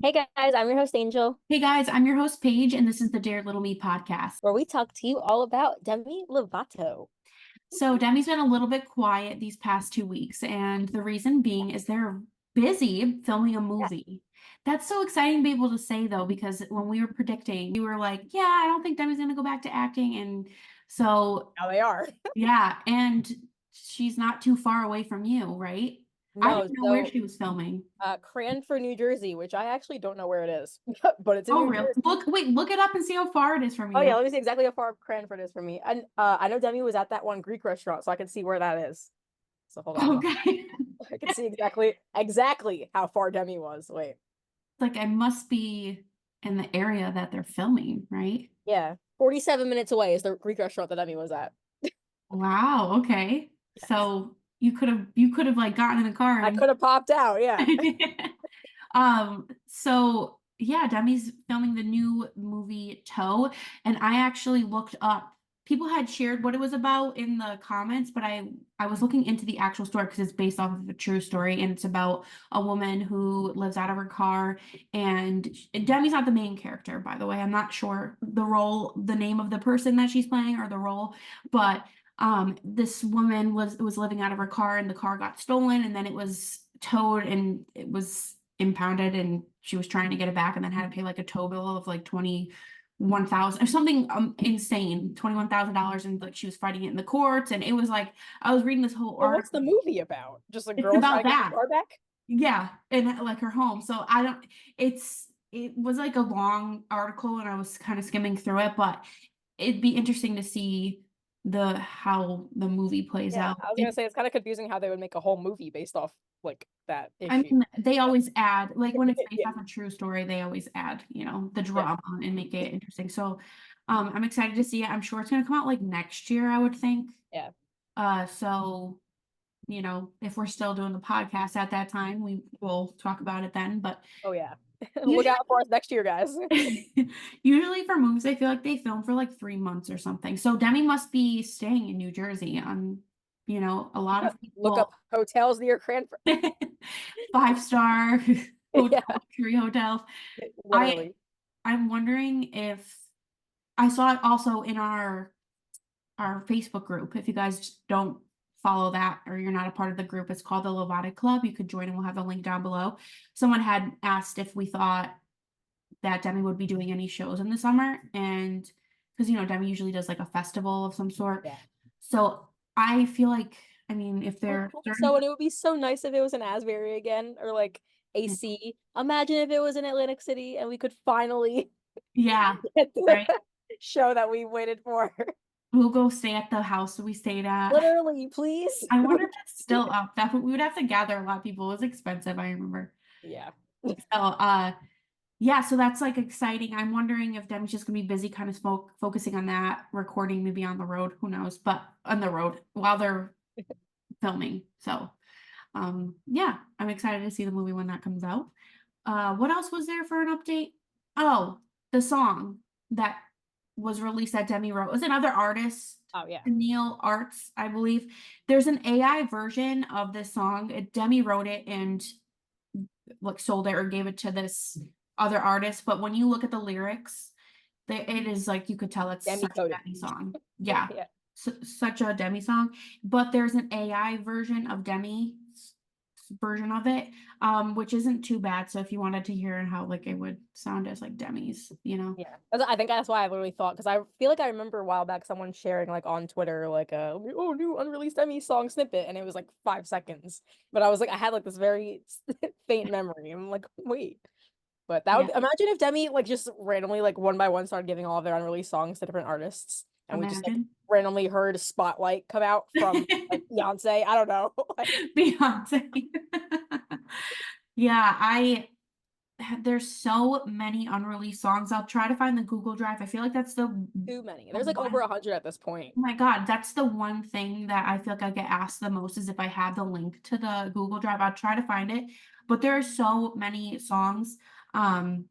Hey guys, I'm your host Angel, Hey guys, I'm your host Paige, and this is the Dare Little Me podcast. where we talk to you all about Demi Lovato. So Demi's been a little bit quiet these past 2 weeks, and the reason being is they're busy filming a Yeah. movie. That's so exciting to be able to say though, because when we were predicting, you were like, "Yeah, I don't think Demi's gonna go back to acting," and so Now they are. yeah, and she's not too far away from you, right? I No, didn't know where so she was filming. Cranford, New Jersey, which I actually don't know where it is, but it's in Oh, New really? Jersey. Look it up and see how far it is from Oh yeah, you. let me see exactly how far Cranford is from me. And I know Demi was at that one Greek restaurant, so I can see where that is. So hold on, Okay. I can see exactly how far Demi was. Wait, Like I must be in the area that they're filming, right? yeah, 47 minutes away is the Greek restaurant that Demi was at. Wow, okay. Yes, So you could have like gotten in the car I and could have popped out. Yeah. so yeah, Demi's filming the new movie Toe, and I actually looked up. People had shared what it was about in the comments, but I was looking into the actual story because it's based off of a true story, and it's about a woman who lives out of her car. And Demi's not the main character, by the way. I'm not sure the name of the person that she's playing or the role, but this woman was living out of her car, and the car got stolen, and then it was towed, and it was impounded, and she was trying to get it back and then had to pay like a tow bill of like 21,000 or something insane, $21,000, and like she was fighting it in the courts, and it was like I was reading this whole So what's the article. movie about? Just a It's girl trying about to get her that. car back? Yeah, and like her home. So I don't it was like a long article, and I was kind of skimming through it, but it'd be interesting to see the how the movie plays Yeah, out. I was gonna say it's kind of confusing how they would make a whole movie based off like that I issue. mean, they always add, like when it's based Yeah, off a true story, they always add, the yeah, drama and make it interesting. So, I'm excited to see it. I'm sure it's gonna come out like next year, I would think. yeah. So, if we're still doing the podcast at that time, we will talk about it then. But Oh yeah. Look usually, out for us next year, guys. usually for movies, I feel like they film for like 3 months or something. So Demi must be staying in New Jersey. A lot of Look up people hotels near Cranford. 5-star Yeah, hotel, luxury hotels. I literally. I'm wondering if I saw it also in our Facebook group. If you guys don't follow that or you're not a part of the group, it's called the Lovatic Club. You could join and we'll have a link down below. Someone had asked if we thought that Demi would be doing any shows in the summer, and because Demi usually does like a festival of some sort. Yeah. So I feel like, I mean, if I they're hope starting so, to, and it would be so nice if it was in Asbury again or like AC. Imagine if it was in Atlantic City and we could finally yeah, get the right. show that we waited for. We'll go stay at the house we stayed at. Literally, please. I wonder if that's still up. That we would have to gather a lot of people. It was expensive, I remember. Yeah. So, yeah, so that's like exciting. I'm wondering if Demi's just gonna be busy kind of focusing on that, recording maybe on the road, who knows, but on the road while they're filming. So, yeah, I'm excited to see the movie when that comes out. What else was there for an update? Oh, the song that was released that Demi wrote. It was another artist, Oh yeah. Neil Arts, I believe. There's an AI version of this song. Demi wrote it and like sold it or gave it to this other artist. But when you look at the lyrics, it is like you could tell it's Demi such a coded. Demi song. Yeah, Yeah. such a Demi song. But there's an AI version of Demi version of it, which isn't too bad. So if you wanted to hear how like it would sound as like Demi's. Yeah. I think that's why I literally thought because I feel like I remember a while back someone sharing like on Twitter like oh new unreleased Demi song snippet and it was like 5 seconds. But I was like I had like this very faint memory. I'm like, wait. But that Yeah, would imagine if Demi like just randomly like one by one started giving all of their unreleased songs to different artists and we just like imagine. randomly heard Spotlight come out from like Beyonce. I don't know. Like Beyonce. Yeah, there's so many unreleased songs. I'll try to find the Google Drive. I feel like that's too many. the There's like over one. 100 at this point. Oh my God, that's the one thing that I feel like I get asked the most is if I have the link to the Google Drive. I'll try to find it. But there are so many songs. And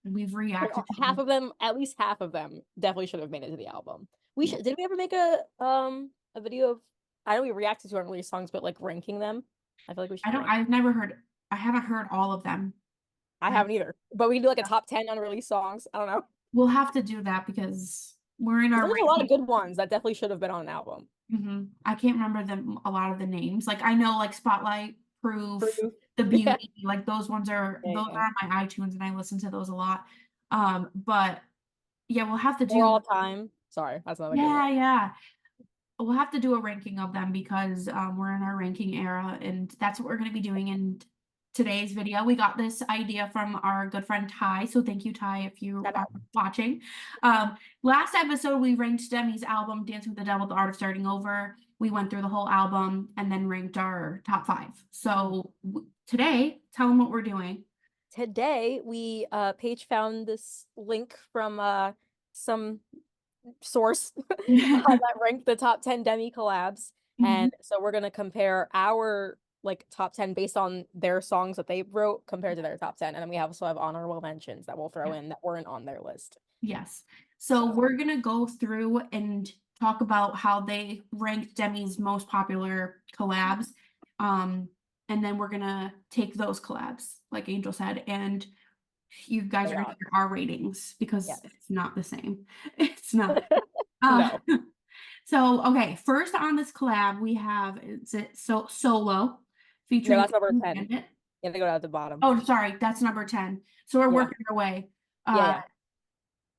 we've Like reacted to half them. of them, at least half of them, definitely should have made it to the album. We Yeah. should. Did we ever make a video of? I know we reacted to unreleased songs, but like ranking them. I feel like we should rank. I haven't heard all of them. I haven't either. But we can do like a top 10 unreleased songs. I don't know. We'll have to do that because we're in our There's a lot of ranking. good ones that definitely should have been on an album. I can't remember a lot of the names. Like I know like Spotlight, Proof, Proof. The Yeah. Beauty, like those Yeah, are yeah. on my iTunes and I listen to those a lot. But yeah, we'll have to For do all time. Sorry, that's another good one. yeah. We'll have to do a ranking of them because we're in our ranking era, and that's what we're going to be doing in today's video. We got this idea from our good friend Ty, so thank you, Ty, if you Shout are out. watching. Last episode, we ranked Demi's album, Dancing with the Devil, The Art of Starting Over. We went through the whole album and then ranked our top 5. So today, tell them what we're doing. Today, we Paige found this link from some source that ranked the top 10 Demi collabs. And so we're gonna compare our like top 10 based on their songs that they wrote compared to their top 10. And then we also have honorable mentions that we'll throw in that weren't on their list. Yes. So we're gonna go through and talk about how they ranked Demi's most popular collabs. And then we're gonna take those collabs, like Angel said, and you guys are gonna hear our ratings because it's not the same. It's not. No. So okay, first on this collab we have Solo No, featuring that's number 10. Bandit. Yeah, they go down at the bottom. Oh, sorry, that's number 10. So we're working our way. Yeah.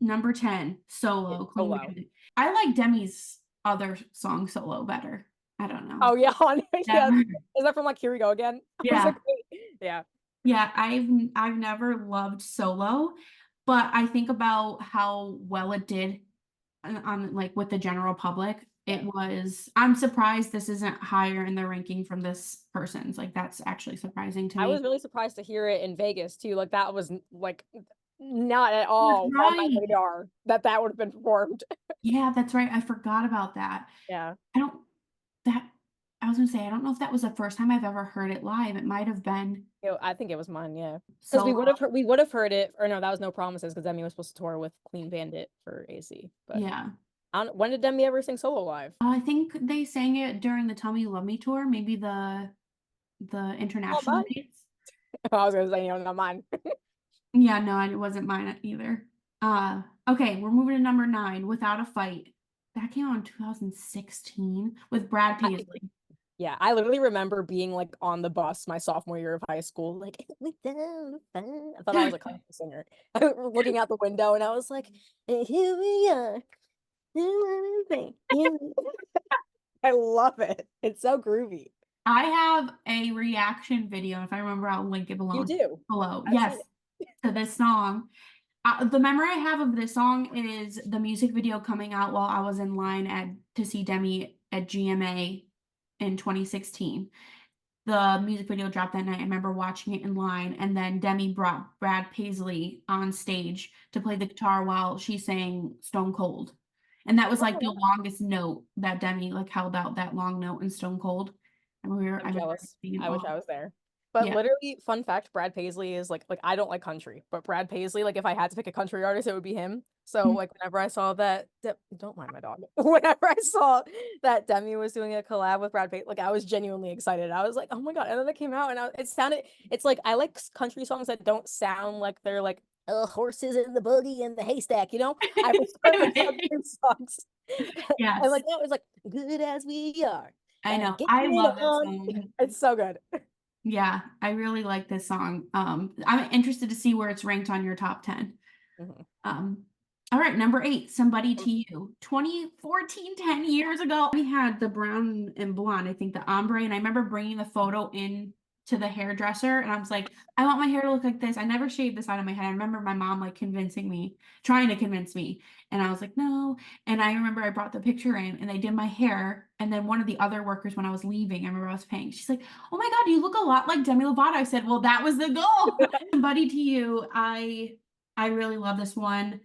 Number 10, Solo. Clean Solo. Bandit. I like Demi's other song Solo better. I don't know. Oh yeah, yeah. Never. Is that from like Here We Go Again? Yeah. Like, yeah. Yeah, I've never loved Solo, but I think about how well it did on like with the general public. I'm surprised this isn't higher in the ranking from this person's. Like that's actually surprising to me. I was really surprised to hear it in Vegas too. Like that was like not at all That's on my right. radar that would have been performed. Yeah, that's right. I forgot about that. Yeah. I was gonna say, I don't know if that was the first time I've ever heard it live. It might have been. I think it was mine, yeah. Because So we would have heard it, or no, that was No Promises because Demi was supposed to tour with Clean Bandit for AC. But yeah. When did Demi ever sing solo live? I think they sang it during the Tell Me You Love Me tour, maybe the international dates. I was gonna say, not mine. Yeah, no, it wasn't mine either. Okay, we're moving to number 9, Without a Fight. That came out in 2016 with Brad Paisley. Yeah, I literally remember being like on the bus my sophomore year of high school, like without a fight. I thought I was a country singer. Looking out the window and I was like, here we are. I love it. It's so groovy. I have a reaction video. If I remember, I'll link it below. You do? Below. Yes, to this song. The memory I have of this song is the music video coming out while I was in line to see Demi at GMA in 2016. The music video dropped that night. I remember watching it in line, and then Demi brought Brad Paisley on stage to play the guitar while she sang Stone Cold. And that was like the longest note that Demi like held out, that long note in Stone Cold. And I'm jealous. I wish I was there. But Yeah. literally, fun fact, Brad Paisley is like I don't like country, but Brad Paisley, like if I had to pick a country artist, it would be him. So like whenever I saw that, don't mind my dog. Whenever I saw that Demi was doing a collab with Brad Paisley, like I was genuinely excited. I was like, oh my God. And then it came out and it's like, I like country songs that don't sound like they're like horses in the buggy and the haystack, you know? I prefer country songs. Yes. And like, no, it's like, good as we are. I know. I love that song. It's so good. Yeah, I really like this song. I'm interested to see where it's ranked on your top 10. All right, number 8, Somebody to You. 2014, 10 years ago. We had the brown and blonde, I think the ombre, and I remember bringing the photo in to the hairdresser, and I was like, I want my hair to look like this. I never shaved the side of my head. I remember my mom like trying to convince me, and I was like, no. And I remember I brought the picture in, and they did my hair, and then one of the other workers, when I was leaving, I remember I was paying, she's like, oh my God, you look a lot like Demi Lovato. I said, well, that was the goal. Somebody to You. I really love this one.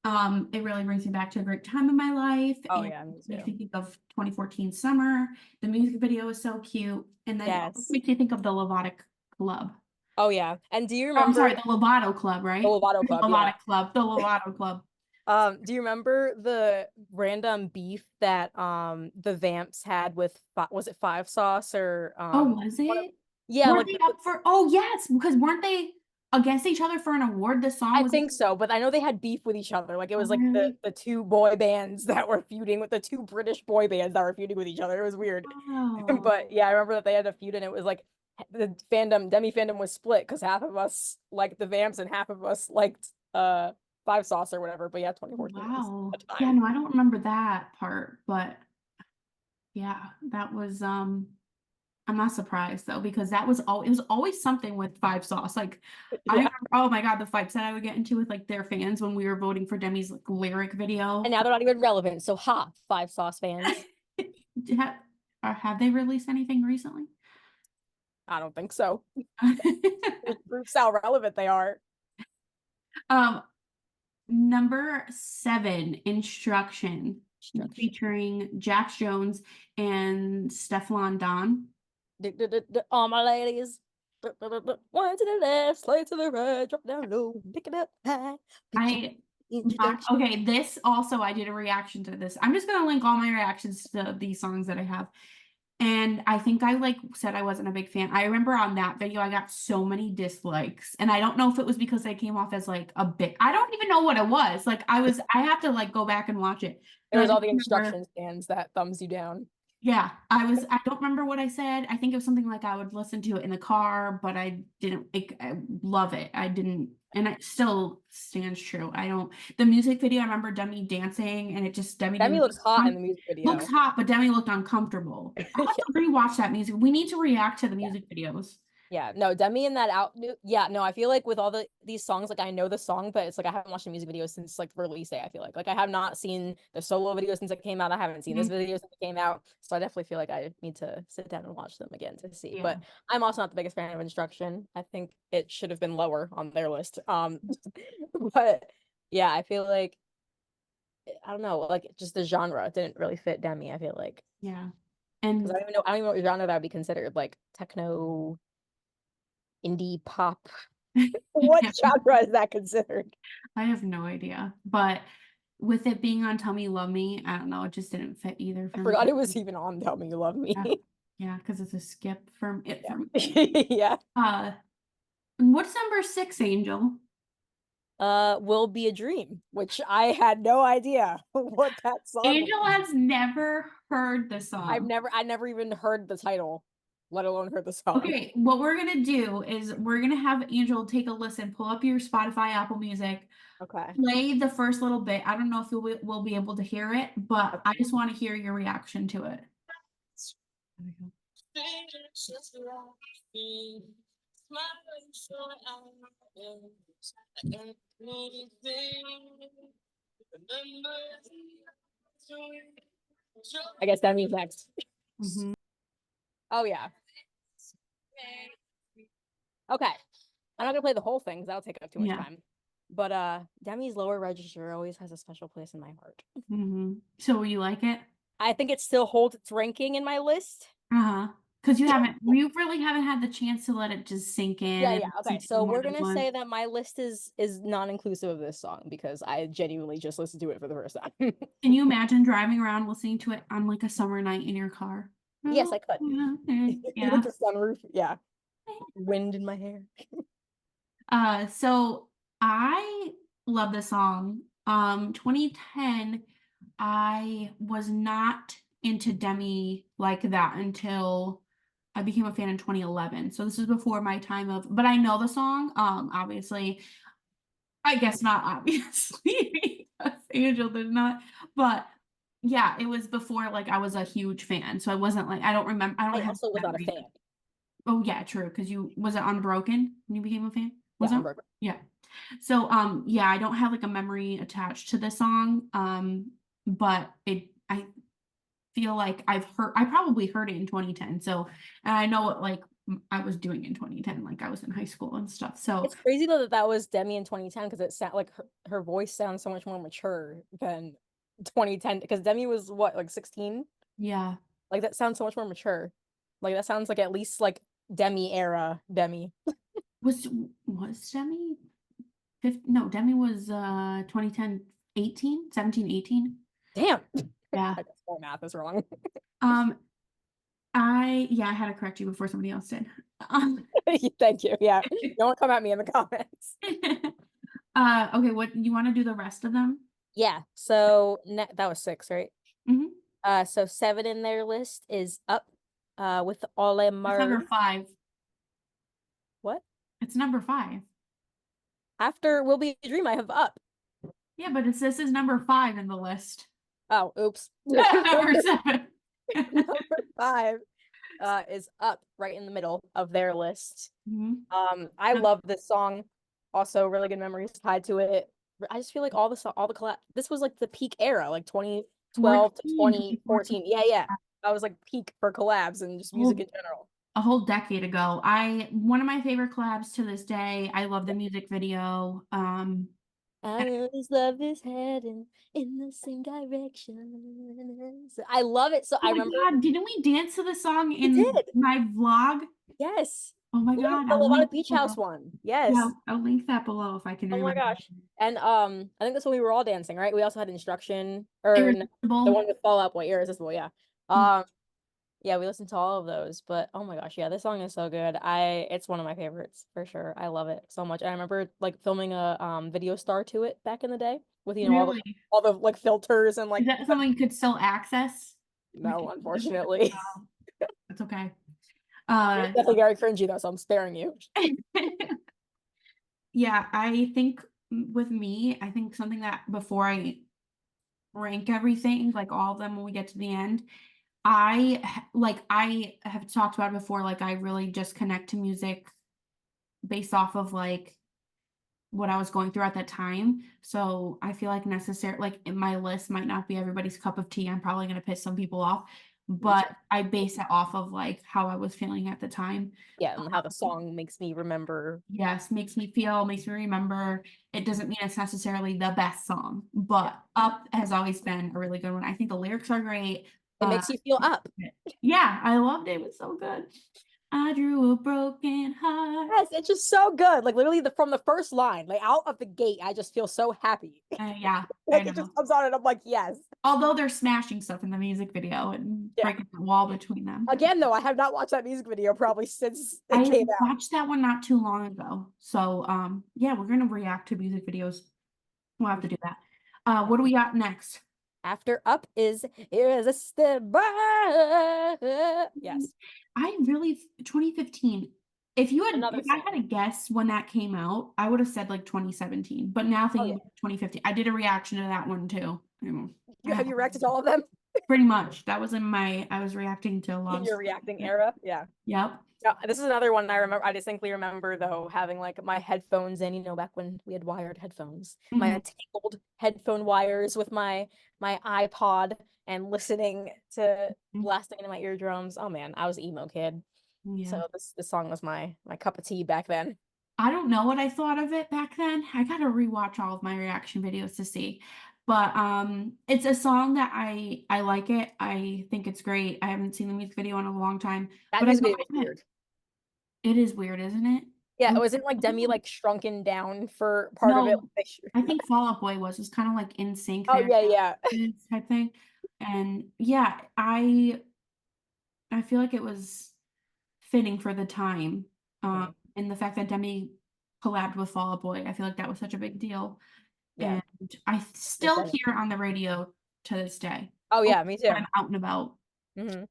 It really brings me back to a great time in my life. Oh yeah, me too. Makes me think of 2014 summer. The music video is so cute, and then it makes me think of the LOVATIC Club. Oh yeah, and do you remember? I'm sorry, the Lovato Club, right? The Lovato Club. LOVATIC Club. The Lovato Club. Do you remember the random beef that the Vamps had with was it Five Sauce or oh, was it? Yeah, weren't like they up for? Oh yes, because weren't they? against each other for an award? The song I was. think so, but I know they had beef with each other. Like it Oh, was like really? the two boy bands that were feuding with the two British boy bands that were feuding with each other. It was weird. Oh, But yeah, I remember that they had a feud and it was like the fandom, Demi fandom was split because half of us liked the Vamps and half of us liked Five Sauce or whatever. But yeah, 2014 was wow. a Yeah, time. no, I don't remember that part, but yeah, that was I'm not surprised though, because that was all it was always something with Five Sauce. Like I Yeah. remember, oh my God, the fights that I would get into with like their fans when we were voting for Demi's like lyric And video. now they're not even relevant. So ha, Five Sauce fans. have, have they released anything recently? I don't think so. Proves how relevant they are. um, number 7, Instruction, Destruction. featuring Jax Jones and Stefflon Don. All my ladies. One to the left, slide to the right, drop down low, pick it up high. I Introduction. okay, this also I did a reaction to this. I'm just gonna link all my reactions to these songs that I have. And I think I like said I wasn't a big fan. I remember on that video I got so many dislikes. And I don't know if it was because I came off as like a bit. I don't even know what it was. Like I have to like go back and watch it. It But I was just all the remember, instruction stands that thumbs you down. yeah, I don't remember what I said. I think it was something like I would listen to it in the car, but I didn't like I love it. I didn't, and it still stands true. I don't, the music video, I remember Demi dancing and it just, Demi Demi didn't, looks hot in the music looks video. hot, but Demi looked uncomfortable. I'll have Yeah. to rewatch that music. We need to react to the Yeah. music videos. Yeah, no, Demi in that out. Yeah, no, I feel like with all these songs, like I know the song, but it's like I haven't watched the music video since like release day. I feel like I have not seen the solo video since it came out. I haven't seen this Mhm. video since it came out, so I definitely feel like I need to sit down and watch them again to see. Yeah. But I'm also not the biggest fan of Instruction. I think it should have been lower on their list. But yeah, I feel like I don't know, like just the genre didn't really fit Demi. I feel like Yeah. because And I don't even know what genre that would be considered, like techno, indie pop. What yeah, genre is that considered? I have no idea. But with it being on Tell Me You Love Me, I don't know, it just didn't fit either I for forgot me. it was even on Tell Me You Love Me. Yeah. Yeah, because it's a skip from it Yeah. for me. Yeah. Uh, what's number 6, Angel? Will Be a Dream, which I had no idea what that song Angel was. has never heard the song. I never even heard the title, let alone heard the song. Okay, what we're gonna do is we're gonna have Angel take a listen, pull up your Spotify, Apple Music, Okay. play the first little bit. I don't know if we'll be able to hear it, but I just want to hear your reaction to it. There we go. I guess that means next. Mhm. Oh yeah. Okay. I'm not gonna play the whole thing because that'll take up too much Yeah. time. But Demi's lower register always has a special place in my heart. So you like it? I think it still holds its ranking in my list. Uh-huh. Because you really haven't had the chance to let it just sink in Yeah, yeah. and listen Okay. to it So more we're than gonna once. say that my list is non-inclusive of this song because I genuinely just listened to it for the first time. Can you imagine driving around listening to it on like a summer night in your car? Yes, Oh, I could. With yeah. the sunroof. Yeah. Wind in my hair. So I love this song. 2010, I was not into Demi like that until I became a fan in 2011. So this is before my time of, but I know the song. Obviously, I guess not obviously because Angel did not, but yeah, it was before like I was a huge fan. So I wasn't like I don't remember. I don't I have also was not a memories. fan. Oh yeah, true. Because you was it Unbroken when you became a fan? Yeah, Was it? Unbroken. Yeah. So yeah, I don't have like a memory attached to this song. But I feel like I probably heard it in 2010. So and I know what like I was doing in 2010, like I was in high school and stuff. So It's crazy though that that was Demi in 2010 because it sound like her voice sounds so much more mature than 2010 because Demi was what, like 16? yeah. Like that sounds so much more mature. Like that sounds like at least like Demi era Demi. Was Demi no, Demi was 2010, 18, 17, 18. Damn. Yeah. I guess my math is wrong. Um, I yeah, I had to correct you before somebody else did. Thank you. Yeah. Don't come at me in the comments. Okay, what you want to do the rest of them? Yeah. So that was 6, right? Mm-hmm. So 7 in their list is Up, with Ole It's number Murray. 5. What? It's number 5. After Will Be a Dream, I have Up. Yeah, but this is number 5 in the list. Oh, oops. Number 7. Number 5 is Up, right in the middle of their list. Mhm. I love this song. Also, really good memories tied to it. I just feel like all the collab. This was like the peak era, like 2012 to 14, 2014. Yeah, yeah. That was like peak for collabs and just music in general. a whole decade ago. One of my favorite collabs to this day. I love the music video. I always love this heading in the same direction. I love it. So Oh I my remember God, didn't we dance to the song we in did. my vlog? Yes. Oh my We did God, the I'll link Lovato it Beach below. House one. Yeah, Yes. I'll link that below if I can Oh my remember. gosh. And I think that's when we were all dancing, right? We also had Instruction, or no, the Irresistible. one with Fall Out Boy, Irresistible, yeah. Mm, Yeah, we listened to all of those, but oh my gosh, yeah, this song is so good. It's one of my favorites for sure. I love it so much. I remember like filming a video star to it back in the day with Really? all the like filters and Is like that something you could still access? no, unfortunately. That's okay. It's definitely very cringy though, so I'm sparing you. Yeah, I think with me, I think something that before I rank everything, like all of them when we get to the end, I have talked about it before, like I really just connect to music based off of like what I was going through at that time. So I feel like like in my list might not be everybody's cup of tea. I'm probably gonna piss some people off, Me but too. I base it off of like how I was feeling at the time. Yeah, and how the song makes me remember. Yes, makes me feel, makes me remember. It doesn't mean it's necessarily the best song, Yeah. but Up has always been a really good one. I think the lyrics are great. It Uh, makes you feel up. yeah, I loved it. It was so good. I drew a broken heart. Yes, it's just so good. Like literally from the first line, like out of the gate, I just feel so happy. Yeah, I Like it just know. comes on and I'm like, yes. Although they're smashing stuff in the music video and Yeah. breaking the wall between them. Again, though, I have not watched that music video probably since it I came out. watched that one not too long ago. So yeah, we're gonna react to music videos. We'll have to do that. What do we got next? After Up is Irresistible. Yes. I really 2015. Another If I song. had to guess when that came out, I would have said like 2017. But now Oh thinking yeah. about 2015, I did a reaction to that one too. Have you reacted to all of them Pretty much. That was in my I was reacting to a lot in of your stuff. reacting era? Yeah. Yep. Yeah, this is another one I remember. I distinctly remember though having like my headphones in, back when we had wired headphones, Mhm. my tangled headphone wires with my iPod and listening to blasting into my eardrums. Oh man, I was an emo kid. Yeah. So this song was my cup of tea back then. I don't know what I thought of it back then. I gotta rewatch all of my reaction videos to see. But it's a song that I like it. I think it's great. I haven't seen the music video in a long time, That but I music know video was weird. it is weird, isn't it? Yeah, it Oh, wasn't like Demi like shrunken down for part of it. no, I think Fall Out Boy was. It's kind of like in sync Oh there yeah, yeah. type thing. And yeah, I feel like it was fitting for the time. Mhm. And the fact that Demi collabed with Fall Out Boy, I feel like that was such a big deal. Yeah. And I It's still Demi. hear it on the radio to this day. Oh Oh, yeah, me when too. I'm out and about. Hmm.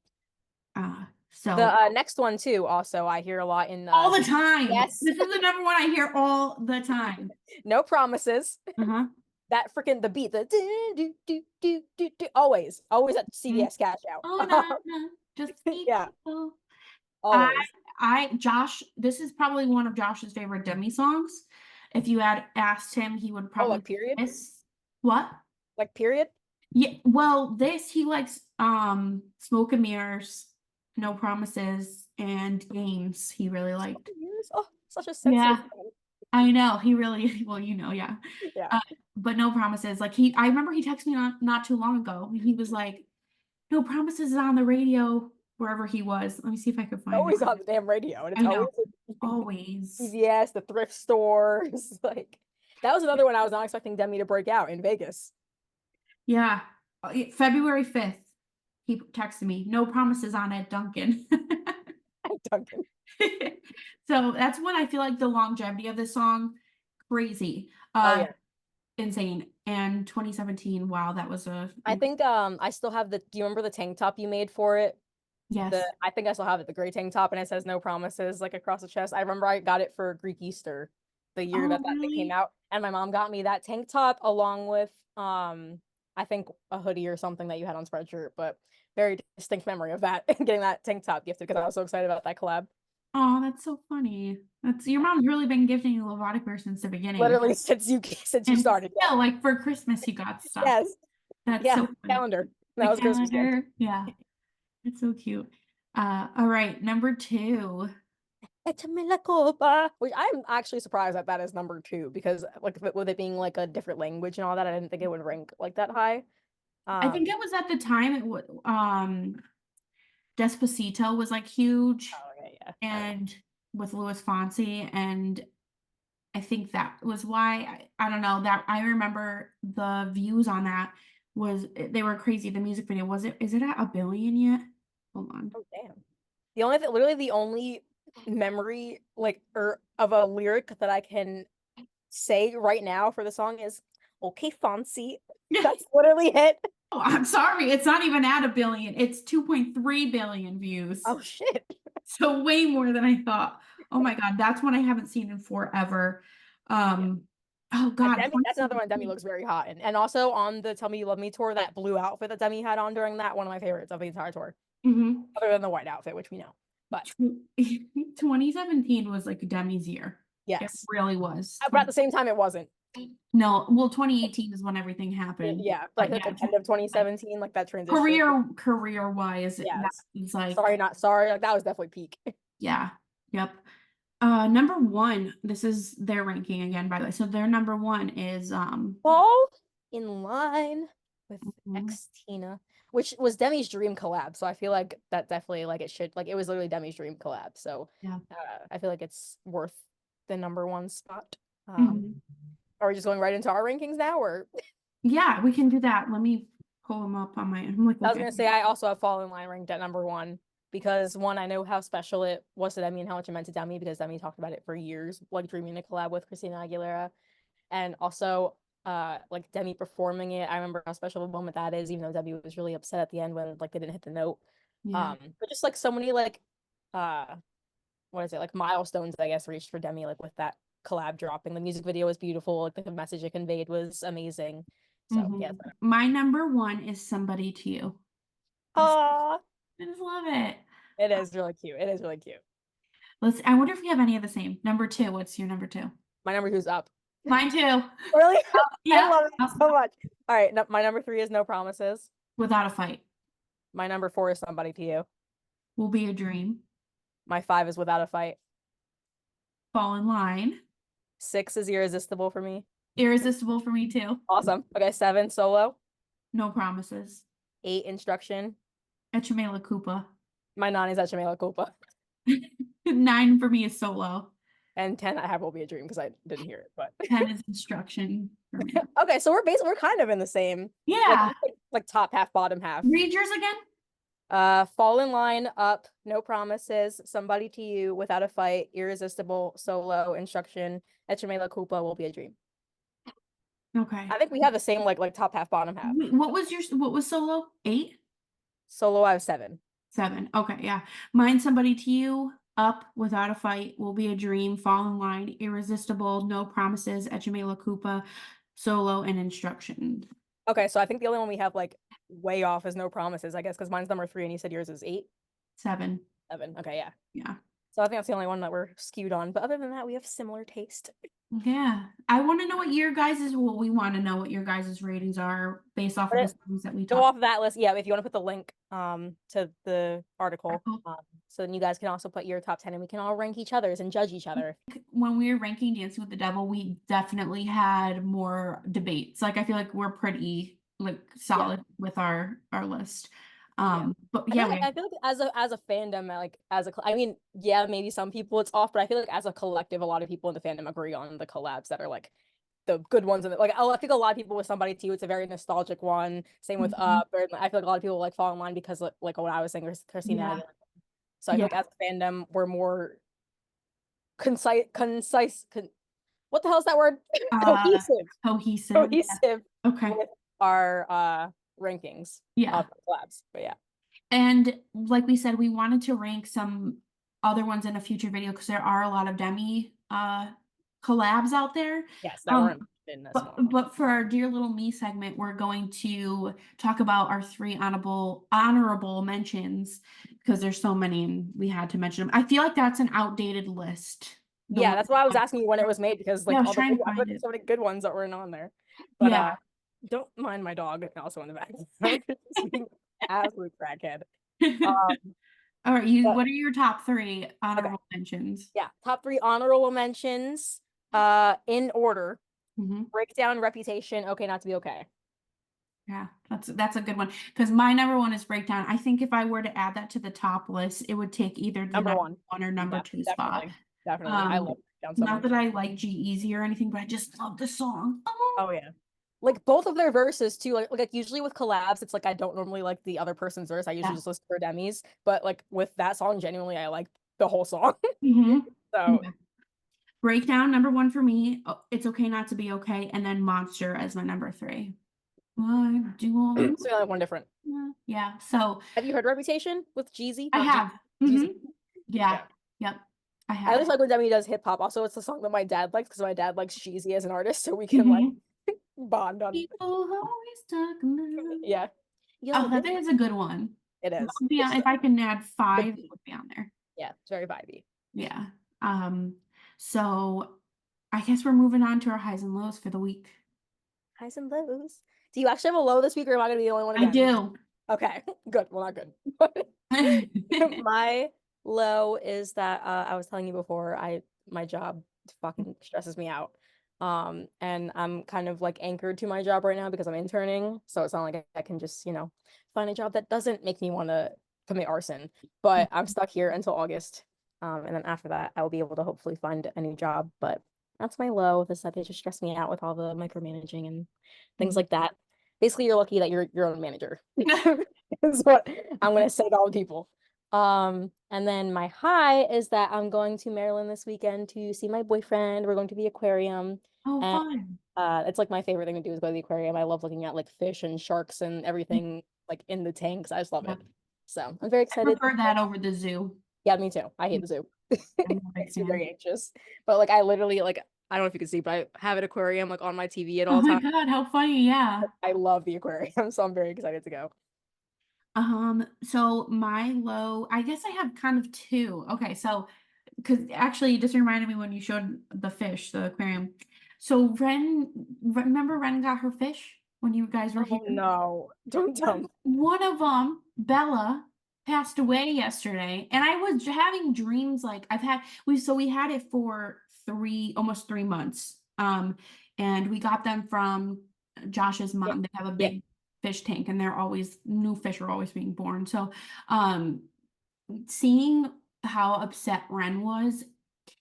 The So next one too, also I hear a lot in all the time. yes, This is the number one I hear all the time. No Promises. Uh-huh. That freaking the beat, the do, do, do, do, do, do, always at Mhm. CVS cash Oh out. no, no, just be Yeah, careful. I always. Josh, this is probably one of Josh's favorite Demi songs. If you had asked him, he would Oh, probably like period? this. What? Like period? Yeah, well, this he likes Smoke and Mirrors, No Promises, and Games. He really liked. Years? Oh, such a sensitive Yeah, thing. I know. He really well, yeah. Yeah. Uh, but No Promises. Like I remember he texted me not too long ago. He was like, No Promises is on the radio wherever he was. Let me see if I could find it. Always on the damn radio, and it's I know, always like always. CVS, the thrift stores. Like that was another one I was not expecting Demi to break out in Vegas. Yeah. February 5th, he texted me, No Promises on it, Duncan. Duncan. So that's when I feel like the longevity of this song, crazy. Oh yeah. Insane. And 2017, wow, that was a I think I still have the, do you remember the tank top you made for it? yes. I think I still have it, the gray tank top, and it says no promises like across the chest. I remember I got it for Greek Easter, the year Oh, that thing came really? out, and my mom got me that tank top along with I think a hoodie or something that you had on Spreadshirt, but very distinct memory of that getting that tank top gifted because I was so excited about that collab. Oh, that's so funny. That's your mom's really been gifting you Lovatic since the beginning. Literally since you And started. still, like for Christmas, you got stuff. Yes. That's Yeah. so funny. Calendar. The That was Christmas gift. calendar. Yeah. It's so cute. All right, number 2. Échame la copa. Which I'm actually surprised that that is number 2 because like with it being like a different language and all that, I didn't think it would rank like that high. I think it was at the time Despacito was like huge Oh yeah, yeah. and with Louis Fonsi, and I think that was why I don't know that I remember the views on that they were crazy. The music video is it at 1 billion yet? Hold on. Oh damn. Literally the only memory like or of a lyric that I can say right now for the song is okay, Fonzie. That's literally it. Oh, I'm sorry. It's not even at 1 billion. It's 2.3 billion views. Oh shit. So way more than I thought. Oh my God, that's one I haven't seen in forever. Yeah. Oh God, That's another one Demi looks very hot in. And also on the Tell Me You Love Me tour, that blue outfit that Demi had on during that, one of my favorites of the entire tour. Mm-hmm. Other than the white outfit, which we know. But 2017 was like Demi's year. It yes. really was. But at the same time, it wasn't. No, well, 2018 is when everything happened. Yeah. But Like yeah, end of 2017, like that transition. career wise, that Yes. is like Sorry, not sorry. Like that was definitely peak. yeah, yep. Number 1, this is their ranking again, by the way. So their number 1 is Fall in line with mhm. X Tina, which was Demi's dream collab. So I feel like that definitely like it should like it was literally Demi's dream collab. So Yeah. I feel like it's worth the number 1 spot. Mhm. Are we just going right into our rankings now, or Yeah, we can do that. Let me pull them up on my. I'm like I was looking. gonna say I also have Fall in Line ranked at number 1 because one, I know how special it was to Demi and how much it meant to Demi because Demi talked about it for years, like dreaming to collab with Christina Aguilera. And also like Demi performing it. I remember how special of a moment that is, even though Demi was really upset at the end when like they didn't hit the note. Yeah. But just like so many like uh what is it, like milestones I guess reached for Demi like with that collab dropping. The music video was beautiful, like the message it conveyed was amazing. So yeah. My number 1 is Somebody to You. Ah, I just love it. it is really cute. It is really cute. I wonder if we have any of the same. Number 2, what's your number 2? My number 2's Up. Mine too. Really? I Yeah. love it so much. All right, no, my number 3 is No Promises. Without a Fight. My number 4 is Somebody to You. Will Be a Dream. My 5 is Without a Fight. Fall in Line. 6 is Irresistible for me. Irresistible for me too. Awesome. Okay, 7, Solo. No Promises. 8, Instruction. Echemela Koopa. My 9 is Echemela Culpa. 9 for me is Solo. And 10, I have Will Be a Dream because I didn't hear it, but 10 is Instruction for me. okay, so we're kind of in the same. Yeah. Like top half, bottom half. Read yours again. Fall in Line, Up, No Promises, Somebody to You, Without a Fight, Irresistible, Solo, Instruction, Echemela Culpa, Will Be a Dream. Okay. I think we have the same like top half, bottom half. What was Solo? 8? Solo, I have 7. 7. Okay, yeah. Mine, Somebody to You, Up, Without a Fight, Will Be a Dream, Fall in Line, Irresistible, No Promises, Echemela Koopa, Solo, and Instruction. Okay, so I think the only one we have like way off is No Promises, I guess, because mine's number 3 and you said yours is 8. 7. 7. Okay, yeah. Yeah. So I think that's the only one that we're skewed on. But other than that, we have similar taste. Yeah. I want to know what we want to know what your guys' ratings are based off of the songs that we Go talked. off of that list. Yeah, if you want to put the link to the article. So then you guys can also put your top 10 and we can all rank each other's and judge each other. When we were ranking Dancing with the Devil, we definitely had more debates. Like I feel like we're pretty like solid with our list. But yeah, I feel like as a fandom, like I mean, yeah, maybe some people it's off, but I feel like as a collective, a lot of people in the fandom agree on the collabs that are like the good ones. And like I think a lot of people with Somebody to You, it's a very nostalgic one. Same with Up, or I feel like a lot of people like Fall in Line because like what I was saying, Christina. Yeah. So I feel like as a fandom, we're more concise. What the hell is that word? Cohesive. Cohesive. Cohesive Okay. with our rankings Yeah. of collabs. But yeah. And like we said, we wanted to rank some other ones in a future video because there are a lot of Demi collabs out there. Yes, that weren't in this one. But for our Dear Little Me segment, we're going to talk about our 3 honorable mentions because there's so many and we had to mention them. I feel like that's an outdated list. Yeah, that's why I was asking you when it was made because like I was all the trying to find it. so many good ones that weren't on there. But Yeah. don't mind my dog also in the back. Absolute crackhead. All right, what are your top 3 honorable mentions? Yeah, top 3 honorable mentions in order. Breakdown, Reputation, Okay Not to Be Okay. Yeah, that's a good one because my number 1 is Breakdown. I think if I were to add that to the top list, it would take either the number 1 or number 2 spot. Definitely. I love Breakdown so not much. that I like G-Eazy or anything, but I just love the song. Oh yeah. Like both of their verses too. Like usually with collabs, it's like I don't normally like the other person's verse. I usually just listen for Demi's. But like with that song, genuinely, I like the whole song. So Breakdown, number 1 for me. It's Okay Not to Be Okay, and then Monster as my number 3. What do I? So only one different. Yeah. So have you heard Reputation with Jeezy? I have. Jeezy. Yeah. Yep. I have. I just like when Demi does hip hop. Also, it's the song that my dad likes because my dad likes Jeezy as an artist, so we can like bond on. People always talk about. Yeah. Oh, that is a good one. It is. If I can add 5, it would be on there. Yeah, it's very vibey. Yeah. So I guess we're moving on to our highs and lows for the week. Highs and lows. Do you actually have a low this week, or am I gonna be the only one again? I do. Okay, good. Well, not good. My low is that I was telling you before, my job fucking stresses me out. And I'm kind of like anchored to my job right now because I'm interning, so it's not like I can just, find a job that doesn't make me want to commit arson. But I'm stuck here until August. And then after that, I'll be able to hopefully find a new job. But that's my low, is that they just stress me out with all the micromanaging and things like that. Basically, you're lucky that you're your own manager. Is what I'm gonna say to all the people. And then my high is that I'm going to Maryland this weekend to see my boyfriend. We're going to the aquarium. Oh, fun. It's like my favorite thing to do is go to the aquarium. I love looking at like fish and sharks and everything like in the tanks. I just love it. So I'm very excited. I prefer that over the zoo. Yeah, me too. I hate the zoo. Makes me very anxious. But like I literally like I don't know if you can see, but I have an aquarium like on my TV at all times. Oh my God, how funny. Yeah. I love the aquarium, so I'm very excited to go. So my low, I guess I have kind of 2. Okay, so because actually it just reminded me when you showed the fish, the aquarium. So remember Ren got her fish when you guys were here? No, don't tell me. One of them, Bella, passed away yesterday, and I was having dreams like we had it for almost 3 months. And we got them from Josh's mom. They have a big fish tank, and new fish are always being born. So seeing how upset Ren was,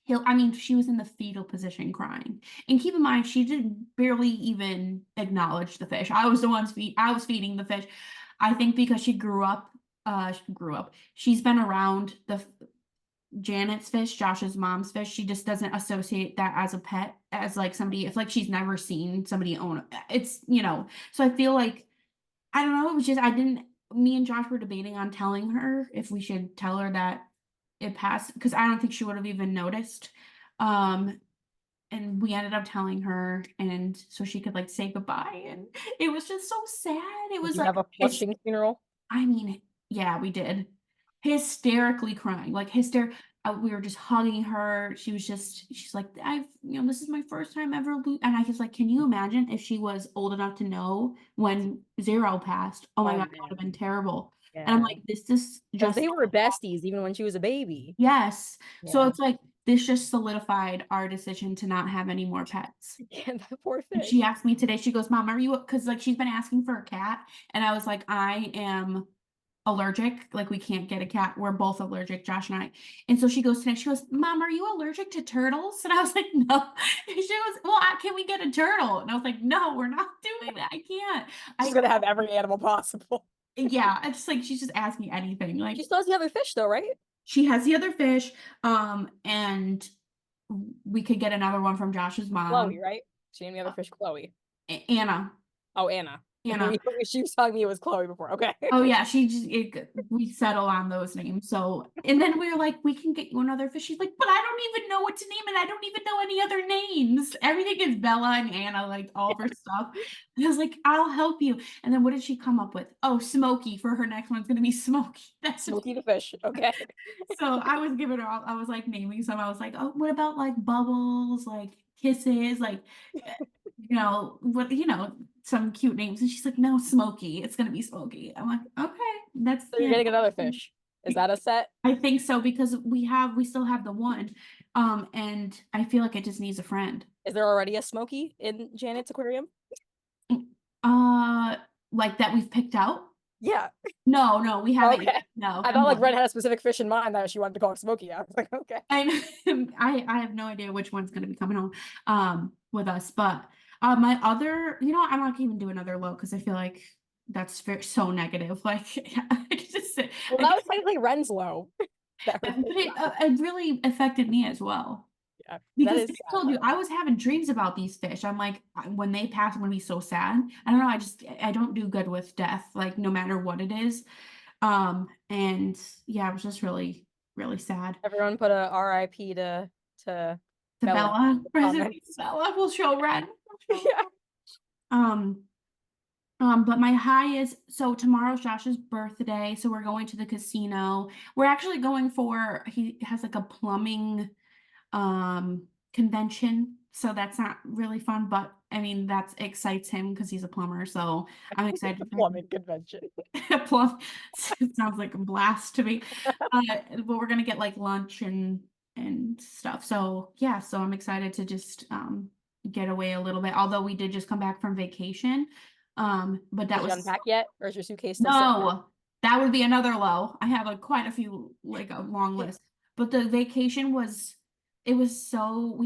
she was in the fetal position crying. And keep in mind, she did barely even acknowledge the fish. I was feeding the fish. I think because she grew up, she's been around Janet's fish, Josh's mom's fish. She just doesn't associate that as a pet, as like somebody, it's like she's never seen somebody own it. It's, so I feel like, I don't know, it was just, me and Josh were debating on telling her if we should tell her that it passed, because I don't think she would have even noticed. And we ended up telling her, and so she could like say goodbye, and it was just so sad. It was like have a flushing funeral. Yeah, we did. Hysterically crying, like we were just hugging her. She's like, this is my first time ever. And I was like, can you imagine if she was old enough to know when Zero passed? Oh my God, that would have been terrible. Yeah. And I'm like, this is just, they were besties even when she was a baby. Yes. Yeah. So it's like, this just solidified our decision to not have any more pets. Yeah, that poor fish. And she asked me today, she goes, Mom, are you, because like she's been asking for a cat. And I was like, I am allergic, like we can't get a cat, we're both allergic, Josh and I. And so she goes today, she goes, Mom, are you allergic to turtles? And I was like, no. And she goes, well, can we get a turtle? And I was like, no, we're not doing that. I can't. She's gonna have every animal possible. Yeah, it's like she's just asking anything. Like, she still has the other fish though, right? She has the other fish. And we could get another one from Josh's mom. Chloe, right? She named the other fish Chloe. Anna. Oh, Anna. Anna. She was telling me it was Chloe before. Okay. Oh yeah, we settle on those names. So, and then we were like, we can get you another fish. She's like, but I don't even know what to name it. I don't even know any other names. Everything is Bella and Anna, like all of her stuff. And I was like, I'll help you. And then what did she come up with? Oh, Smokey for her next one's gonna be Smokey. That's Smokey the fish. Okay. so I was giving her all, I was like naming some. I was like, oh, what about like Bubbles, like Kisses, like some cute names. And she's like, no, Smokey. It's gonna be Smokey. I'm like, okay, that's So you're getting another fish. Is that a set? I think so because we still have the one. And I feel like it just needs a friend. Is there already a Smokey in Janet's aquarium? Like that we've picked out? Yeah. No, we haven't. Okay. No. I thought like Red had a specific fish in mind that she wanted to call Smokey. I was like, okay. I have no idea which one's gonna be coming home with us, but my other, I'm not even do another low because I feel like that's so negative. Like I just that was technically Ren's low. But it really affected me as well. Yeah, because I told you I was having dreams about these fish. I'm like, when they pass, I'm gonna be so sad. I don't know. I don't do good with death, like no matter what it is. And yeah, it was just really, really sad. Everyone put a R.I.P. to Bella. President Bella will show Red. Yeah. But my high is, so tomorrow's Josh's birthday, so we're going to the casino. We're actually going he has like a plumbing convention, so that's not really fun, but I mean that excites him because he's a plumber, so I'm excited. Plumbing convention. It sounds like a blast to me. But we're gonna get like lunch and stuff, so yeah, so I'm excited to just get away a little bit, although we did just come back from vacation. But that was unpack yet, or is your suitcase still no, that would be another low. I have quite a few, like a long list, but the vacation we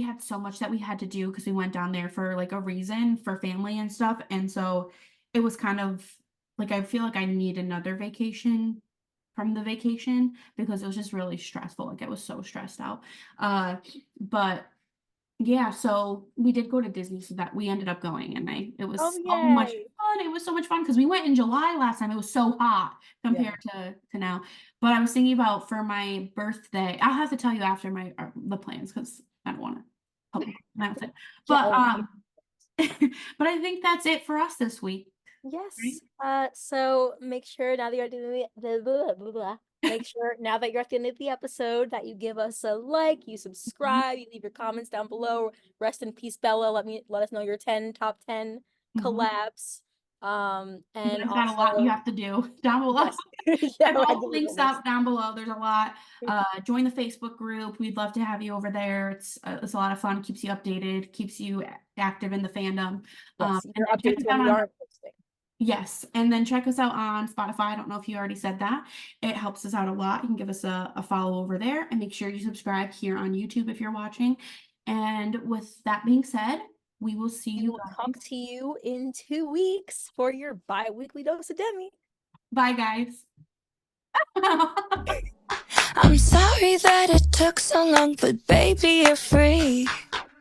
had so much that we had to do because we went down there for like a reason for family and stuff. And so it was kind of like, I feel like I need another vacation from the vacation because it was just really stressful. Like I was so stressed out. But yeah, so we did go to Disney, so that we ended up going, and it was so much fun. It was so much fun because we went in July last time. It was so hot compared to now. But I was thinking about for my birthday, I'll have to tell you after the plans because I don't want to publicly announce it. But but I think that's it for us this week. Yes. Right? So make sure now that you're doing make sure now that you're at the end of the episode that you give us a like, you subscribe, you leave your comments down below. Rest in peace, Bella. Let us know your top 10 collabs. And there's got a lot you have to do down below. Yes. All links up down below. There's a lot. Join the Facebook group. We'd love to have you over there. It's a lot of fun. Keeps you updated. Keeps you active in the fandom. Yes, you're updated when we are posting. Yes, and then check us out on Spotify. I don't know if you already said that. It helps us out a lot. You can give us a follow over there, and make sure you subscribe here on YouTube if you're watching. And with that being said, we will see you. We'll talk to you in 2 weeks for your bi-weekly dose of Demi. Bye, guys. I'm sorry that it took so long, but baby, you're free.